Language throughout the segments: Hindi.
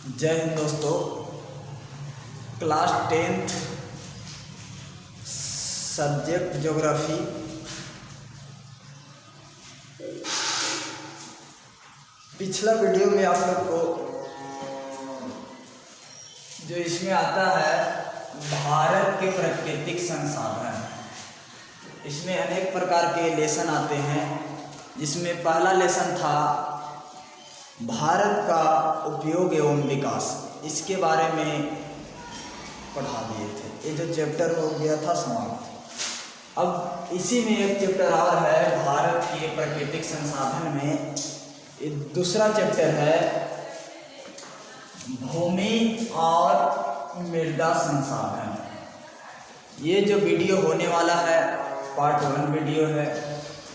जय हिंद दोस्तों। क्लास 10th सब्जेक्ट ज्योग्राफी पिछला वीडियो में आप लोग को जो इसमें आता है भारत के प्राकृतिक संसाधन, इसमें अनेक प्रकार के लेसन आते हैं। जिसमें पहला लेसन था भारत का उपयोग एवं विकास, इसके बारे में पढ़ा दिए थे। ये जो चैप्टर हो गया था समाप्त। अब इसी में एक चैप्टर और है भारत के प्राकृतिक संसाधन में, ये दूसरा चैप्टर है भूमि और मृदा संसाधन। ये जो वीडियो होने वाला है पार्ट 1 वीडियो है,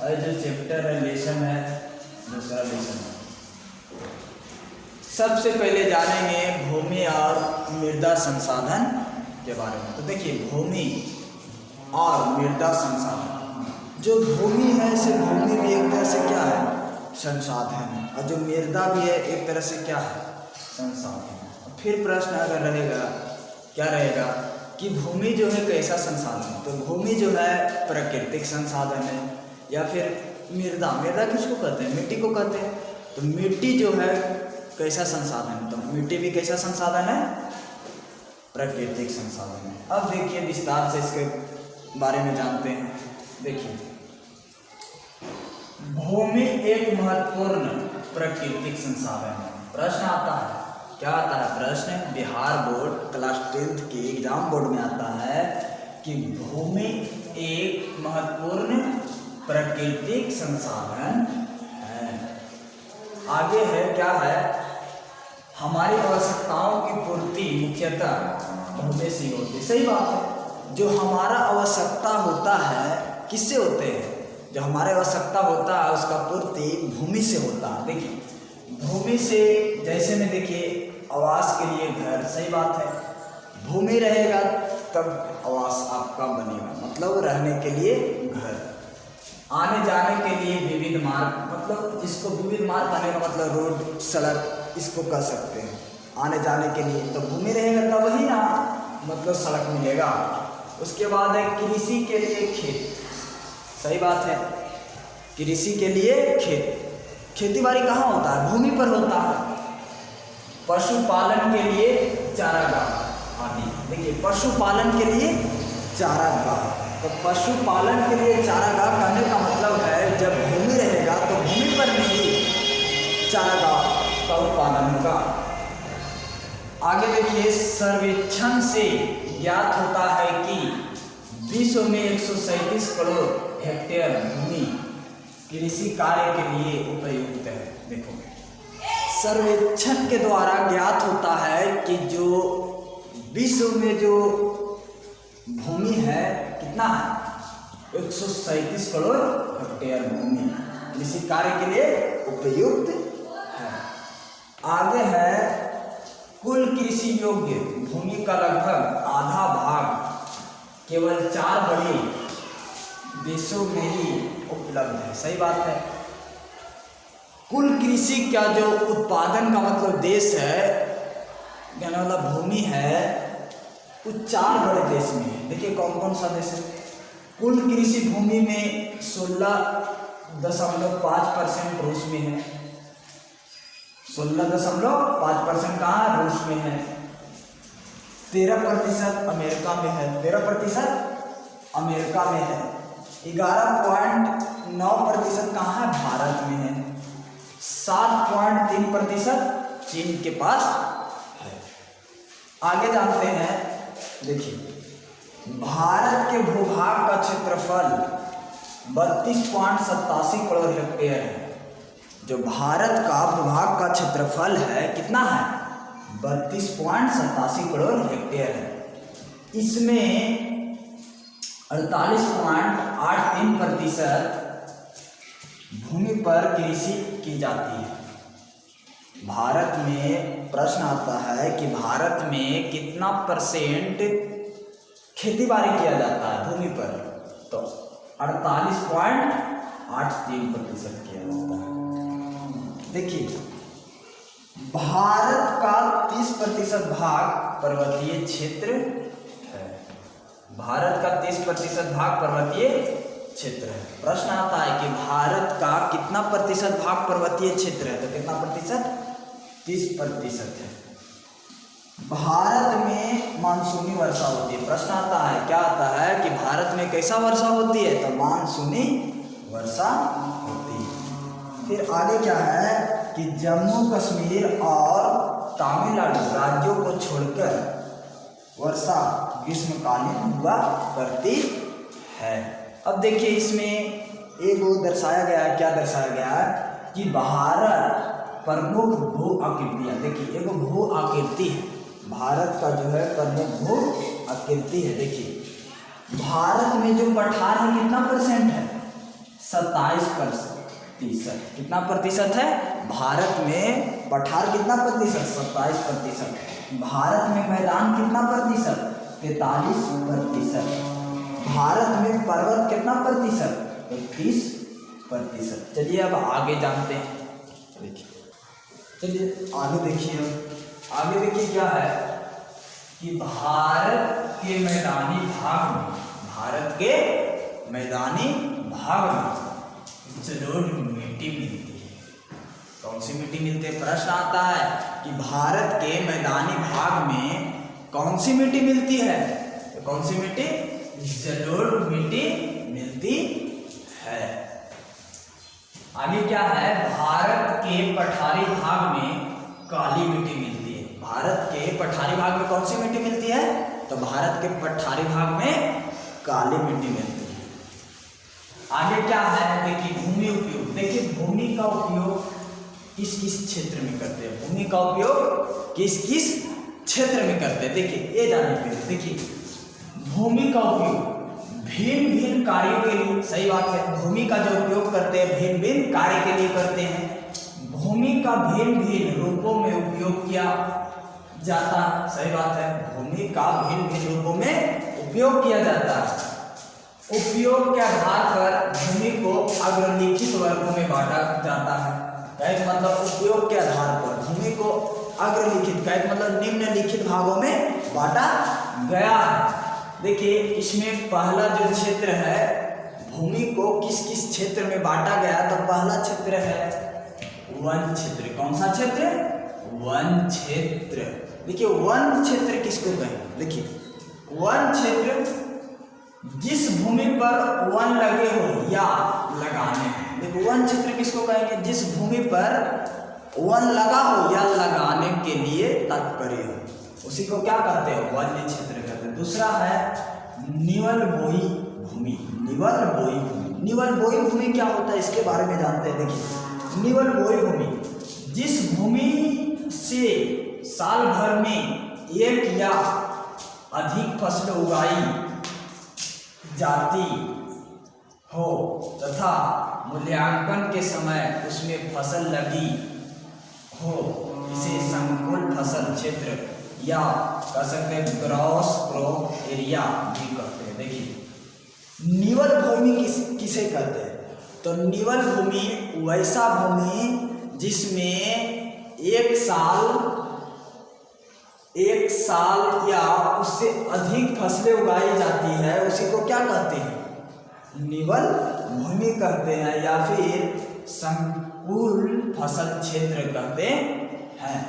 और जो चैप्टर है लेसन है दूसरा लेसन है। सबसे पहले जानेंगे भूमि और मृदा संसाधन के बारे में। तो देखिए, भूमि और मृदा संसाधन, जो भूमि है से भूमि भी एक तरह से क्या है, संसाधन है, और जो मृदा भी है एक तरह से क्या है, संसाधन। फिर प्रश्न अगर रहेगा क्या रहेगा कि भूमि जो है कैसा संसाधन, तो भूमि जो है प्राकृतिक संसाधन है, या फिर मृदा, मृदा किसको कहते हैं, मिट्टी को कहते हैं। तो मिट्टी जो है कैसा संसाधन, तो मिट्टी भी कैसा संसाधन है, प्राकृतिक संसाधन है। अब देखिए विस्तार से इसके बारे में जानते हैं। देखिए, भूमि एक महत्वपूर्ण प्राकृतिक संसाधन है। प्रश्न आता है, क्या आता है प्रश्न, बिहार बोर्ड क्लास 10th के एग्जाम बोर्ड में आता है कि भूमि एक महत्वपूर्ण प्राकृतिक संसाधन है। आगे है क्या है, हमारी आवश्यकताओं की पूर्ति मुख्यतः भूमि से होती है। सही बात है, जो हमारा आवश्यकता होता है किससे होते हैं, जो हमारे आवश्यकता होता है उसका पूर्ति भूमि से होता है। देखिए, भूमि से जैसे में देखिए आवास के लिए घर, सही बात है, भूमि रहेगा तब आवास आपका बनेगा, मतलब रहने के लिए घर। आने जाने के लिए विविध मार्ग, मतलब इसको विविध मार्ग कहने का मतलब रोड, सड़क इसको कह सकते हैं। आने जाने के लिए तो भूमि रहेगा तब ही ना, मतलब सड़क मिलेगा। उसके बाद है कृषि के लिए खेत, सही बात है, कृषि के लिए खेत, खेती बाड़ी कहाँ होता है, भूमि पर होता है। पशुपालन के लिए चारागाह आदि। देखिए, पशुपालन के लिए चारागाह, तो पशुपालन के लिए चारागाह कहने का मतलब है जब भूमि रहेगा तो भूमि पर भी चारागाह का उत्पादन होगा। आगे देखिए, सर्वेक्षण से ज्ञात होता है कि विश्व में 137 करोड़ हेक्टेयर भूमि कृषि कार्य के लिए उपयुक्त है। देखो, सर्वेक्षण के द्वारा ज्ञात होता है कि जो विश्व में जो भूमि है कितना है, 137 करोड़ हेक्टेयर भूमि कृषि कार्य के लिए उपयुक्त है। आगे है कुल कृषि योग्य भूमि का लगभग आधा भाग केवल 4 बड़े देशों में ही उपलब्ध है। सही बात है, कुल कृषि का जो उत्पादन का मतलब देश है, कहने वाला भूमि है, वो 4 बड़े देश में है। देखिए कौन कौन सा देश है। कुल कृषि भूमि में 16.5% रूस में है, 16.5% कहाँ, रूस में है। 13% अमेरिका में है, 13% अमेरिका में है। 11.9% कहाँ है, भारत में है। 7.3% चीन के पास है। आगे जानते हैं, देखिए भारत के भूभाग का क्षेत्रफल 32.87 करोड़ हेक्टेयर है। जो भारत का भूभाग का क्षेत्रफल है कितना है, 32.87 करोड़ हेक्टेयर है। इसमें 48.83% भूमि पर कृषि की जाती है। भारत में प्रश्न आता है कि भारत में कितना परसेंट खेती बाड़ी किया जाता है भूमि पर, तो 48.83% किया जाता है। देखिए, भारत का 30% भाग पर्वतीय क्षेत्र है। भारत का 30% भाग पर्वतीय क्षेत्र है। प्रश्न आता है कि भारत का कितना प्रतिशत भाग पर्वतीय क्षेत्र है, तो कितना प्रतिशत? 30% है। भारत में मानसूनी वर्षा होती है। प्रश्न आता है, क्या आता है कि भारत में कैसा वर्षा होती है, तो मानसूनी वर्षा होती है। फिर आगे क्या है कि जम्मू कश्मीर और तमिलनाडु राज्यों को छोड़कर वर्षा ग्रीष्मकालीन हुआ करती है। अब देखिए इसमें एक वो दर्शाया गया है, क्या दर्शाया गया है कि भारत प्रमुख भू आकृतियाँ, देखिए एक भू आकृति है, भारत का जो है प्रमुख भू आकृति है। देखिए भारत में जो पठार है कितना परसेंट है? 27%। कितना प्रतिशत है? भारत में पठार कितना प्रतिशत? 27%। भारत में मैदान कितना प्रतिशत? 43%। भारत में पर्वत कितना प्रतिशत? 30%। चलिए अब आगे जानते हैं। देखिए चलिए आगे देखिए, आगे देखिए क्या है कि भारत के मैदानी भाग में, भारत के मैदानी भाग में जलोढ़ मिट्टी मिलती है। कौन सी मिट्टी मिलती है? प्रश्न आता है कि भारत के मैदानी भाग में कौन सी मिट्टी मिलती है, तो कौन सी मिट्टी? जलोढ़ मिट्टी मिलती है। आगे क्या है, भारत के पठारी भाग में काली मिट्टी मिलती है। भारत के पठारी भाग में कौन सी मिट्टी मिलती है, तो भारत के पठारी भाग में काली मिट्टी मिलती है। आगे क्या है, देखिए भूमि उपयोग। देखिए भूमि का उपयोग किस किस क्षेत्र में करते हैं, भूमि का उपयोग किस किस क्षेत्र में करते हैं। देखिए ये जानने के लिए, देखिए भूमि का उपयोग भिन्न भिन्न कार्यों के लिए, सही बात है, भूमि का जो उपयोग करते हैं भिन्न भिन्न कार्य के लिए करते हैं। भूमि का भिन्न भिन्न रूपों में उपयोग किया जाता है, सही बात है, भूमि का भिन्न भिन्न रूपों में उपयोग किया जाता है। उपयोग के आधार पर भूमि को अग्रलिखित वर्गों में बांटा जाता है। कहने का मतलब उपयोग के आधार पर भूमि को अग्रलिखित, कहने का मतलब निम्नलिखित भागों में बांटा गया है। देखिए इसमें पहला जो क्षेत्र है, भूमि को किस किस क्षेत्र में बांटा गया, तो पहला क्षेत्र है वन क्षेत्र। कौन सा क्षेत्र? वन क्षेत्र। देखिए वन क्षेत्र किसको कहें? देखिए वन क्षेत्र जिस भूमि पर वन लगे हो या लगाने, देखो वन क्षेत्र किसको कहेंगे? जिस भूमि पर वन लगा हो या लगाने के लिए तात्पर्य हो, उसी को क्या कहते हैं? वन्य क्षेत्र कहते हैं। दूसरा है निवल बोई भूमि। निवल बोई भूमि, निवल बोई भूमि क्या होता है इसके बारे में जानते हैं। देखिए निवल बोई भूमि जिस भूमि से साल भर में एक या अधिक फसल उगाई जाती हो तथा मूल्यांकन के समय उसमें फसल लगी हो, इसे संकुल फसल क्षेत्र या कह सकते हैं ग्रॉस क्रॉप एरिया भी कहते हैं। देखिए निवल भूमि किसे कहते हैं? तो निवल भूमि वैसा भूमि जिसमें एक साल या उससे अधिक फसलें उगाई जाती है, उसी को क्या कहते हैं? निवल भूमि कहते हैं या फिर संकुल फसल क्षेत्र कहते हैं।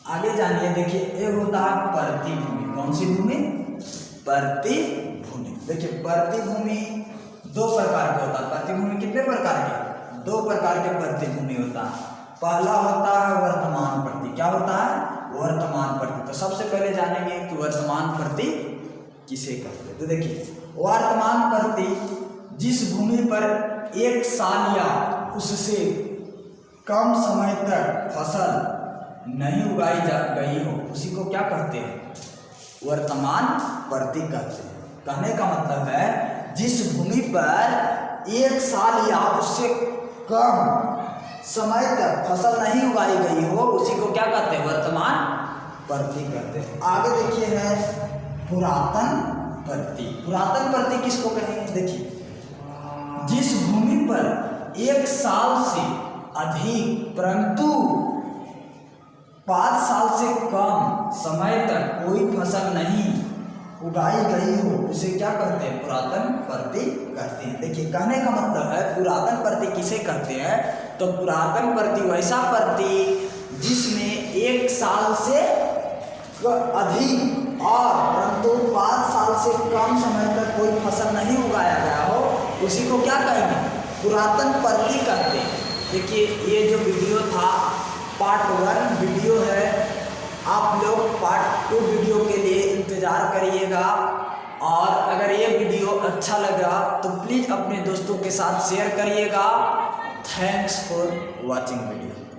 आगे जानिए, देखिए एक होता है परती भूमि। कौन सी भूमि? परती भूमि। देखिए परती भूमि दो प्रकार के होता है। परती भूमि कितने प्रकार के? दो प्रकार के परती भूमि होता है। पहला होता है वर्तमान परती। क्या होता है? वर्तमान परती। तो सबसे पहले जानेंगे कि वर्तमान परती किसे कहते हैं। तो देखिए वर्तमान परती जिस भूमि पर एक साल या उससे कम समय तक फसल नहीं उगाई जा गई हो, उसी को क्या कहते हैं? वर्तमान परती कहते हैं। कहने का मतलब है जिस भूमि पर एक साल या उससे कम समय तक फसल नहीं उगाई गई हो, उसी को क्या कहते हैं? वर्तमान परती कहते हैं। आगे देखिए है पुरातन परती। पुरातन परती किसको कहेंगे? देखिए जिस भूमि पर एक साल से अधिक परंतु 5 साल से कम समय तक कोई फसल नहीं उगाई गई हो उसे क्या कहते हैं? पुरातन प्रति कहते हैं। देखिए कहने का मतलब है पुरातन प्रति किसे कहते हैं? तो पुरातन प्रति वैसा प्रति जिसमें 1 साल से अधिक और परंतु 5 साल से कम समय तक कोई फसल नहीं उगाया गया हो उसी को क्या कहेंगे? पुरातन प्रति कहते हैं। देखिए ये जो वीडियो था पार्ट 1 वीडियो है, आप लोग पार्ट 2 वीडियो के लिए इंतज़ार करिएगा। और अगर ये वीडियो अच्छा लगा तो प्लीज़ अपने दोस्तों के साथ शेयर करिएगा। Thanks for watching video.